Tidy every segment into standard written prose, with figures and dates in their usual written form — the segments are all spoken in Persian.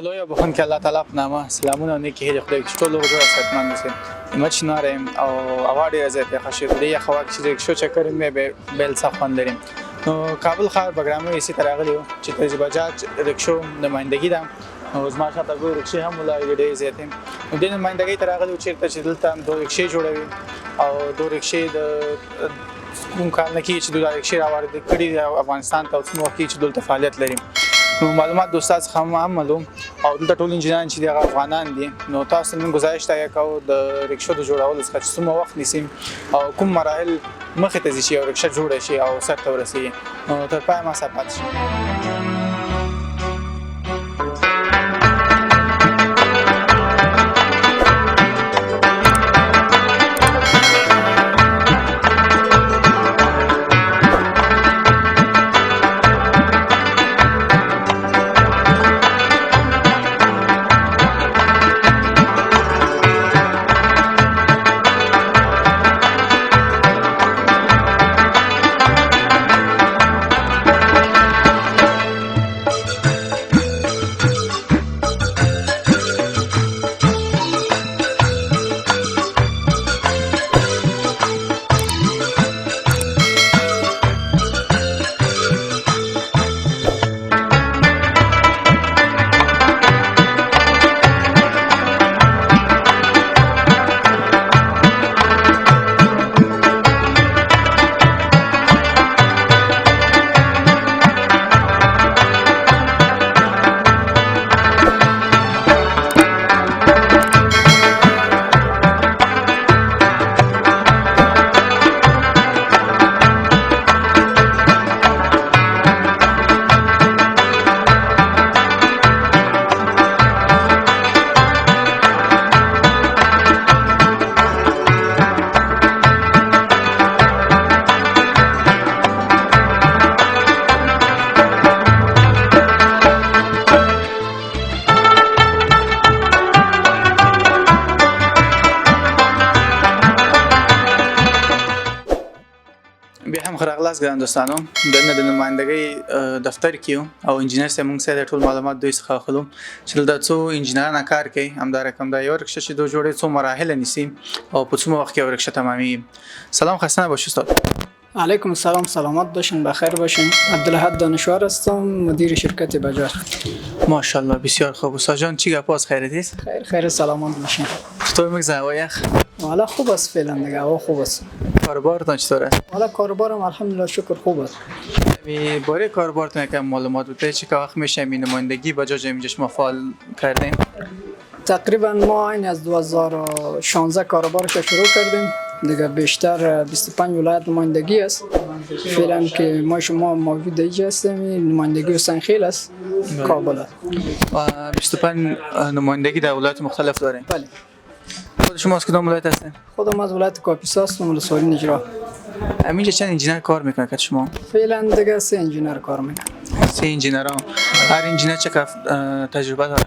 خدایا بخون که الله تعالی نامه سلامونه نیکی هیچ خدای که طول وجود صحتمند باشیم. ایمچ ناریم او اواری از خشیر دی خواک چیزی که شو چکریم به بل سخن داریم. کابل خار برنامه ایسی تراغلیو چه تجربیات رکشو نمایندگی دام. از ما شاید اگر رکشی هم ولای دی زیتیم. دین نمایندگی تراغلیو چیرت چیدلتام دو رکشی جوړوي او دو رکشی د کوم کال نه کی چې د رکشی راوړل کړي افغانستان ته اوس مو کی چې دلته فعالیت لري. معلومات د استاد څخه هم معلوم او دلته ټول انجینران چې د افغانان دي نو تاسو نن گزارش تا یو د رکشو د جوړولو څخه چې څومره وخت نیسیم او کوم مراحل مخې ته ځي او رکشه جوړه شي او سر ته ورسیږي نو تر پای ما ثبت شي. بیا هم خراغلاس ګران دوستانو د نمایندګۍ دفتر کې او انجینر سره موږ سره ټول معلومات دوی څخه اخلو چې د څو انجینرانو کار کوي همدا رقم دا یو رکشه چې دوی جوړې څو مراحل نیسي او په څومره وخت کې ورکشه تمامي. سلام خسته نباشید استاد. علیکم السلام، سلامت باشین، بخیر باشین. عبدالحد دانشور هستم، مدیر شرکت بجار. ماشاءالله بسیار خوب. استاد جان چی گپ است؟ خیرت است؟ خیر سلامت باشین. چطور میگذره هوا یخ؟ والا خوب است فعلا دیگه، هوا خوب است. کاربارتون چطور است؟ والا کاربارم الحمدلله شکر خوب است. می باره کاربارتون یکم معلومات بده چه وقت میشه می نمایندگی بجاج اینجا شما فعال کردین؟ تقریبا ما این از 2016 کاربارش شروع کردیم دیگه. بیشتر 25 ولایت نمایندگی است فعلا که ما شما موجود اینجا هستیم. نمایندگی حسین خیل است کابل است. 25 نمایندگی در ولایت مختلف داریم. بله. خود شما از کدام ولایت هستین؟ خودم از ولایت کاپیسا هستم، ولسوالی نجرا. اینجا چند انجینر کار میکنه که شما؟ فعلا دیگه 3 انجینر کار میکنه. 3 انجینر ها. هر انجینر چه تجربه داره؟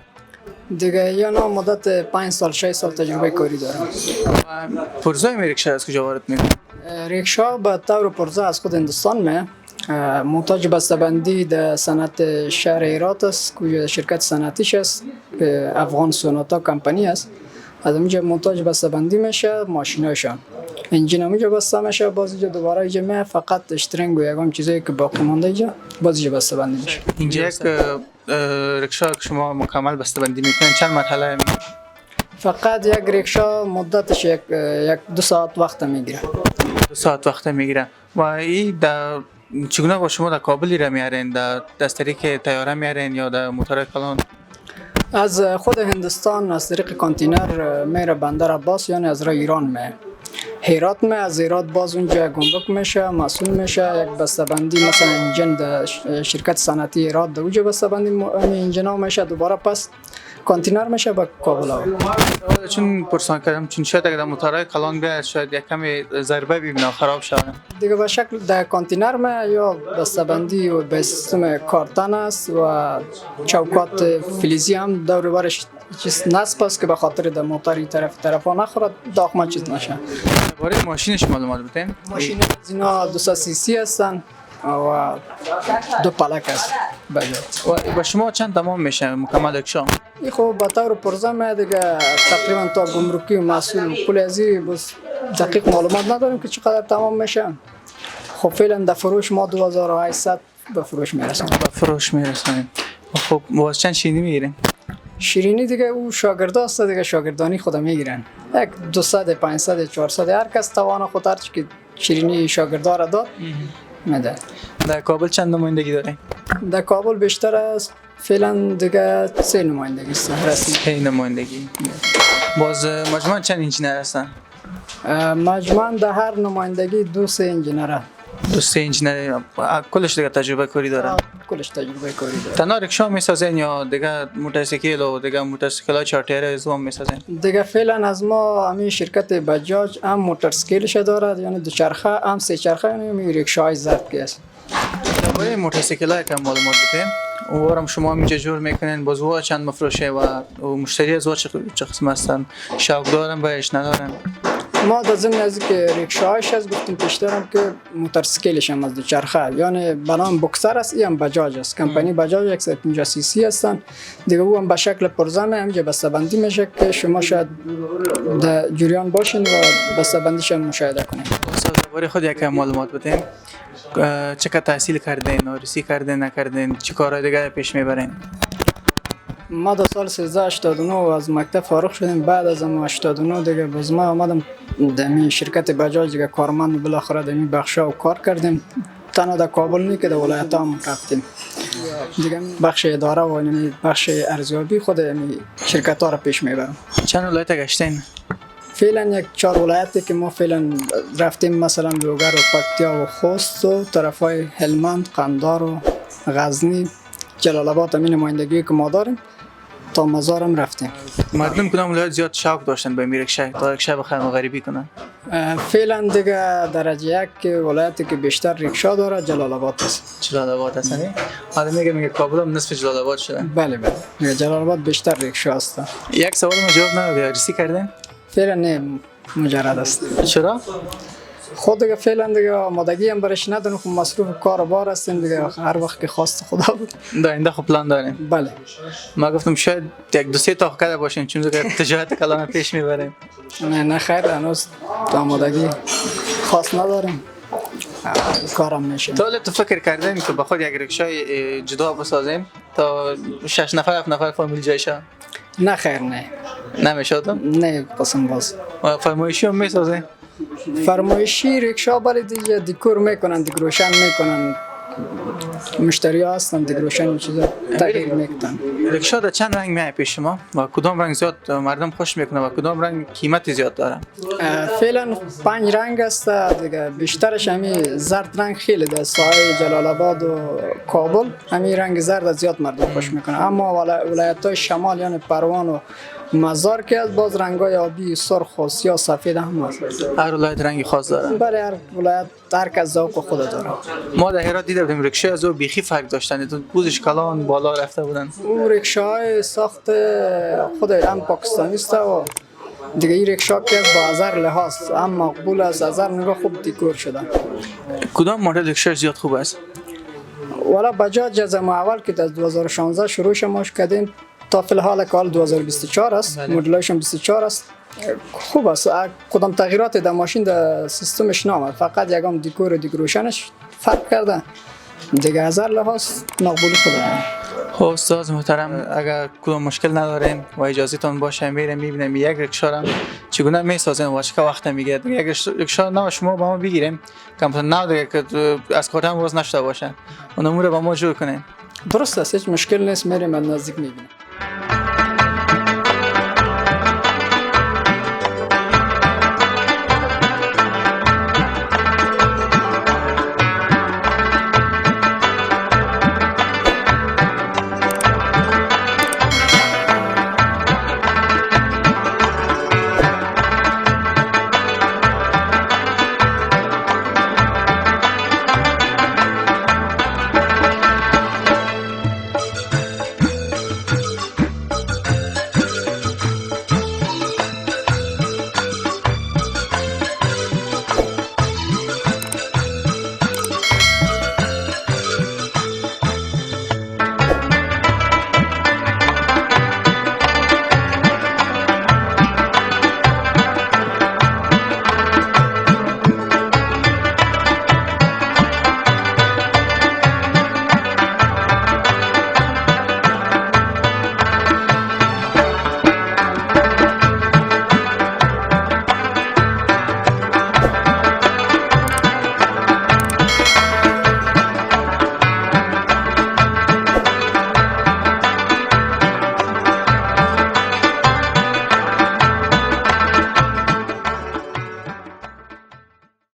دیگه یا نه مدت 5 سال 6 سال تجربه کاری دارم. پرزای رکشا از کجا وارد میکنه؟ رکشا به طور پرزه از خود هندوستان می محتاج بسته‌بندی در صنعت شهر هرات است که شرکت صنعتیش است که افغان سوناتا کمپانی است. از اینجا محتاج بسته‌بندی میشه ماشیناشان. انجین اینجا بسته میشه، باز اینجا دوباره اینجا می فقط اشترینگ و یگام چیزایی که باقی مونده اینجا باز اینجا بسته‌بندی میشه. اینجا یک رکشا که شما مکمل بسته‌بندی میکنین چند مرحله؟ فقط یک رکشا مدتش یک 2 ساعت وقت میگیره. 2 ساعت وقت میگیره. و این در چگونه با شما در کابلی را میارین؟ در طریق طیاره میارین یا در موتور کلان؟ از خود هندوستان از طریق کانتینر میره بندر عباس، یعنی از راه ایران میره هرات. از هرات باز اونجا گمرک میشه، مسئول میشه. یک بسته‌بندی مثلا انجین در شرکت صنعتی هرات در اونجا بسته‌بندی انجینا میشه، دوباره پس کانتینر میشه به کابل. چون پرسان کردم چون شاید اگر موتورهای کلان بیاد شاید یک کمی ضربه ببینه خراب شود دیگه. به شکل در کانتینر می یا بسته‌بندی و به سیستم کارتن است و چوکات فلزی هم دور برش چیز نصب است که به خاطر در موتوری طرفا نخورد داغمه چیز نشه. برای ماشینش معلومات بدین؟ ماشین از اینا 200 سی سی هستن و 2 پلک است بجاج. و با شما چند تمام میشه مکمل رکشا؟ این خب به طور پرزه ما دیگه تقریبا تا گمرکی و محصول پول ازی بس دقیق معلومات نداریم که چقدر تمام میشه. خب فعلا در فروش ما 2800 به فروش میرسیم. به فروش میرسانیم. خب باز چند شیرینی میگیریم؟ شیرینی دیگه او شاگرد است دیگه، شاگردانی خود میگیرن. یک 200 500 400 هر کس توان خود هر که شیرینی شاگردا را داد میده. در کابل چند نمایندگی داریم؟ در کابل بیشتر است فعلا دیگه 3 نمایندگی است رسمی. 3 نمایندگی. باز مجموعاً چند انجینر هستن؟ مجموعاً در هر نمایندگی 2 3 انجینر. 2 3 انجینر کلش دیگه تجربه کاری دارن. کلش تجربه کاری داره. تنها رکشا میسازن یا دیگه موتورسیکل و دیگه موتورسیکل چارتر از هم میسازن؟ دیگه فعلا از ما همین شرکت بجاج هم موتورسیکلش داره، یعنی دوچرخه هم سه چرخه، یعنی رکشاهای ضبط که است. درباره موتورسیکل ها یکم معلومات بدین. اونم شما اینجا جور میکنین باز وا چند مفروشه و مشتری از وا چه قسم هستن؟ شوق دارن بهش ندارن؟ ما در ضمن از که رکشاهاش از گفتیم پیشترم که موتورسیکلش هم از دوچرخه، یعنی بنام بوکسر است، این هم بجاج است. کمپانی بجاج 150 سی سی هستن دیگه. او هم به شکل پرزمه همینجا بسته‌بندی میشه که شما شاید در جریان باشین و بسته‌بندیش هم مشاهده کنین. درباره خود یکم معلومات بدین. چقدر تحصیل کردین، نوریسی کردین نکردین، چه کارهای دیگه پیش میبرین؟ ما در سال 1389 از مکتب فارغ شدیم. بعد از 89 دیگه باز ما آمدم در شرکت بجاج دیگه کارمند بالاخره در بخشا و کار کردیم. تنها در کابل نی که در ولایت هم رفتیم دیگه. بخش اداره و بخش ارزیابی خود شرکت ها را پیش میبرم. چند ولایت گشتین؟ فعلا یک 4 ولایتی که ما فعلا رفتیم، مثلا لوگر و پکتیا و خوست و طرفای هلمند، قندار و غزنی، جلال آباد. همین نمایندگی که ما داریم تا مزارم رفتیم. مردم کدام ولایت زیاد شوق داشتن به رکشا تا رکشا بخرن و غریبی کنن؟ فعلا دیگه درجه 1 ولایتی که بیشتر رکشا داره جلال آباد است. جلال آباد هستن؟ آدم میگه کابل هم نصف جلال آباد شده. بله بله، جلال آباد بیشتر رکشا است. یک سوال ما جواب ندادی، ریسی کردین؟ فعلا نه، مجرد است. چرا؟ خود دیگه فعلا دیگه آمادگی هم برش نداریم، خب مصروف کار و بار هستیم دیگه. هر وقت که خواست خدا بود. در آینده خب پلان داریم؟ بله. ما گفتم شاید یک 2 3 تا کرده باشین چون دیگه تجارت کلان پیش میبریم. نه خیر، هنوز آمادگی خاص نداریم، کارم میشه. تو فکر کردین که با خود یک رکشای جدا بسازیم تا 6 نفر 7 نفر فامیل جایشه؟ نه خیر، نه نمیشد؟ نه قسم باز. و فرمایشی هم میسازه؟ فرمایشی رکشا برای دیگه دیکور میکنن، دیگروشن میکنن، مشتری ها هستن دیگروشن چیزا تغییر میکنن. رکشا در چند رنگ میای پیش شما و کدام رنگ زیاد مردم خوش میکنه و کدام رنگ قیمت زیاد داره؟ فعلا 5 رنگ است دیگه. بیشترش همین زرد رنگ خیلی در ساحل جلال آباد و کابل همین رنگ زرد زیاد مردم خوش میکنه. اما ولایت های شمال یعنی پروان و مزار که از باز رنگای آبی، سرخ و سیاه سفید هم هست. هر ولایت رنگی خاص داره؟ بله، هر ولایت هر کس ذوق خود داره. ما در هرات دیده بودیم رکشا از او بیخی فرق داشتن، تو بوزش کلان بالا رفته بودن. او رکشاهای ساخت خود هم پاکستانی است و دیگه این رکشا که با هزار لحاظ هم مقبول است، هزار نگاه خوب دیکور شده. کدام مدل رکشا زیاد خوب است؟ والا بجاج از اول که از 2016 شروع شماش کردیم تا فی الحال که 2024 است، مدلش هم 24 است. خوب است. کدام تغییرات در ماشین در سیستمش نامد، فقط یکم دیکور و دیگروشنش فرق کرده. دیگه هزار لحاظ مقبول خوبه. خب استاد محترم، اگر کدام مشکل ندارین و اجازهتون باشه میرم میبینم یک رکشا را چگونه میسازن و چه وقت میگیره. یک رکشا نو شما با ما بگیریم کمتر نو دیگه که از کارتون باز نشده باشه، اون امور با ما جور کنین. درست است، هیچ مشکل نیست، میریم از نزدیک میبینیم.